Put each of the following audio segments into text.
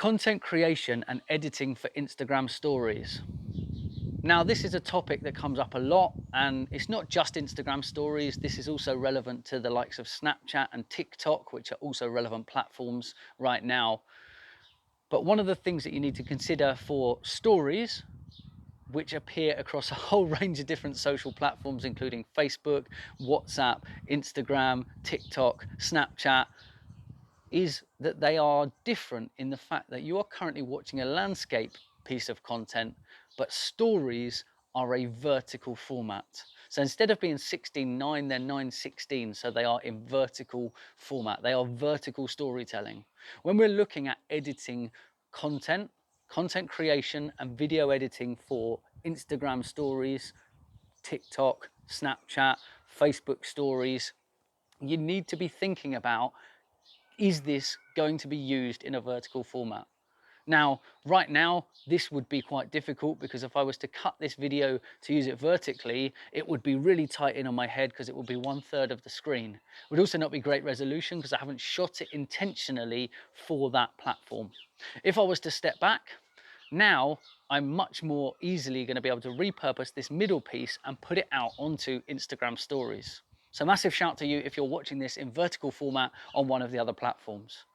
Content creation and editing for Instagram stories. Now, this is a topic that comes up a lot, and it's not just Instagram stories. This is also relevant to the likes of Snapchat and TikTok, which are also relevant platforms right now. But one of the things that you need to consider for stories, which appear across a whole range of different social platforms, including Facebook, WhatsApp, Instagram, TikTok, Snapchat, is that they are different in the fact that you are currently watching a landscape piece of content, but stories are a vertical format. So instead of being 16:9, they're 9:16. So they are in vertical format. They are vertical storytelling. When we're looking at editing content, content creation and video editing for Instagram stories, TikTok, Snapchat, Facebook stories, you need to be thinking about, is this going to be used in a vertical format? Now, right now, this would be quite difficult because if I was to cut this video to use it vertically, it would be really tight in on my head because it would be 1/3 of the screen. It would also not be great resolution because I haven't shot it intentionally for that platform. If I was to step back, now I'm much more easily going to be able to repurpose this middle piece and put it out onto Instagram stories. So massive shout to you if you're watching this in vertical format on one of the other platforms.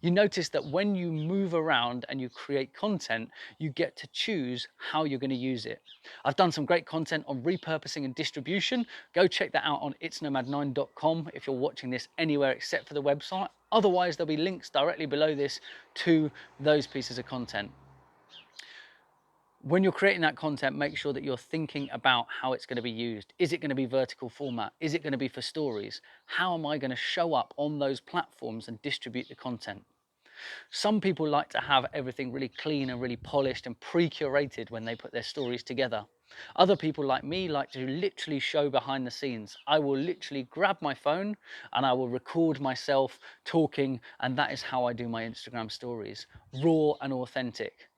You notice that when you move around and you create content, you get to choose how you're going to use it. I've done some great content on repurposing and distribution. Go check that out on itsnomad9.com if you're watching this anywhere except for the website. Otherwise, there'll be links directly below this to those pieces of content. When you're creating that content, make sure that you're thinking about how it's going to be used. Is it going to be vertical format? Is it going to be for stories? How am I going to show up on those platforms and distribute the content? Some people like to have everything really clean and really polished and pre-curated when they put their stories together. Other people like me like to literally show behind the scenes. I will literally grab my phone and I will record myself talking, and that is how I do my Instagram stories. Raw and authentic.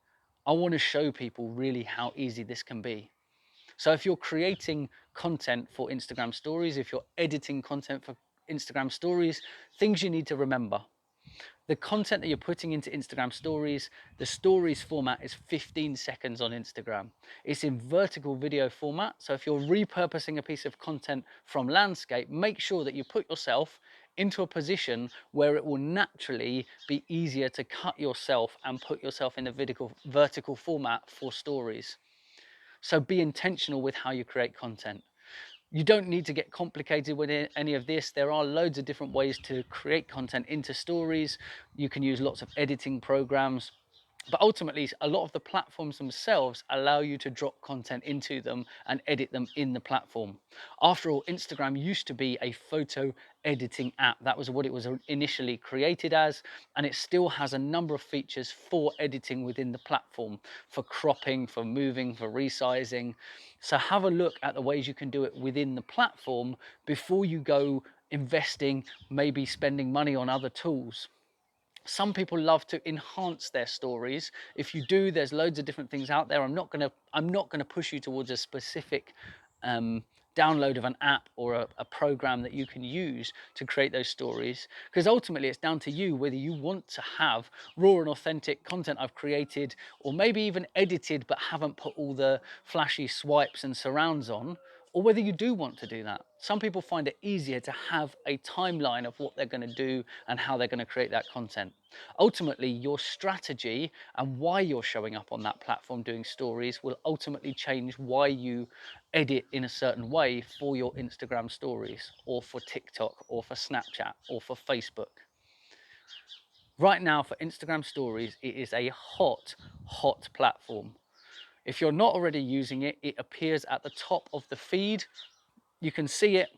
I want to show people really how easy this can be. So if you're creating content for Instagram stories, if you're editing content for Instagram stories, things you need to remember. The content that you're putting into Instagram stories, the stories format is 15 seconds on Instagram. It's in vertical video format. So if you're repurposing a piece of content from landscape, make sure that you put yourself into a position where it will naturally be easier to cut yourself and put yourself in the vertical format for stories. So be intentional with how you create content. You don't need to get complicated with any of this. There are loads of different ways to create content into stories. You can use lots of editing programs. But ultimately, a lot of the platforms themselves allow you to drop content into them and edit them in the platform. After all, Instagram used to be a photo editing app. That was what it was initially created as, and it still has a number of features for editing within the platform, for cropping, for moving, for resizing. So have a look at the ways you can do it within the platform before you go investing, maybe spending money on other tools. Some people love to enhance their stories. If you do, there's loads of different things out there. I'm not gonna push you towards a specific download of an app or a program that you can use to create those stories, because ultimately it's down to you whether you want to have raw and authentic content I've created, or maybe even edited but haven't put all the flashy swipes and surrounds on, or whether you do want to do that. Some people find it easier to have a timeline of what they're going to do and how they're going to create that content. Ultimately, your strategy and why you're showing up on that platform doing stories will ultimately change why you edit in a certain way for your Instagram stories, or for TikTok, or for Snapchat, or for Facebook. Right now, for Instagram stories, it is a hot platform. If you're not already using it, it appears at the top of the feed. You can see it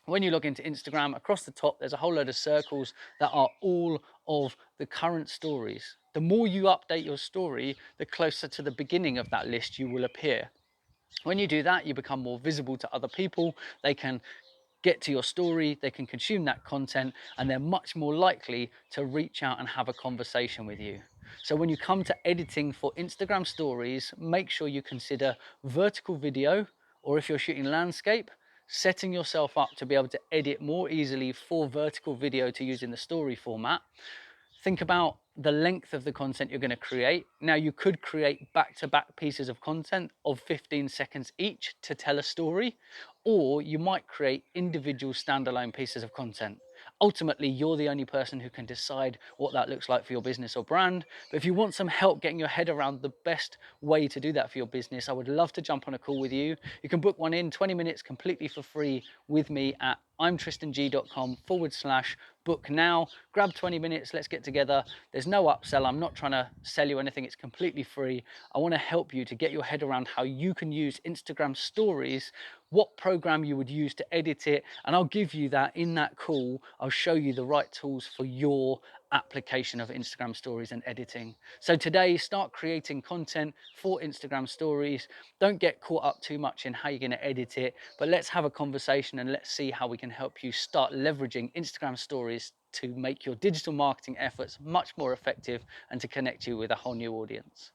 when you log into Instagram. Across the top, there's a whole load of circles that are all of the current stories. The more you update your story, the closer to the beginning of that list you will appear. When you do that, you become more visible to other people. They can get to your story, they can consume that content, and they're much more likely to reach out and have a conversation with you. So when you come to editing for Instagram stories, make sure you consider vertical video, or if you're shooting landscape, setting yourself up to be able to edit more easily for vertical video to use in the story format. Think about the length of the content you're going to create. Now, you could create back-to-back pieces of content of 15 seconds each to tell a story, or you might create individual standalone pieces of content. Ultimately, you're the only person who can decide what that looks like for your business or brand. But if you want some help getting your head around the best way to do that for your business, I would love to jump on a call with you. You can book one in 20 minutes completely for free with me at imtristang.com/book now. Grab 20 minutes, let's get together. There's no upsell. I'm not trying to sell you anything. It's completely free. I want to help you to get your head around how you can use Instagram stories, what program you would use to edit it, and I'll give you that in that call. I'll show you the right tools for your application of Instagram stories and editing. So today, start creating content for Instagram stories. Don't get caught up too much in how you're going to edit it, but let's have a conversation and let's see how we can help you start leveraging Instagram stories to make your digital marketing efforts much more effective and to connect you with a whole new audience.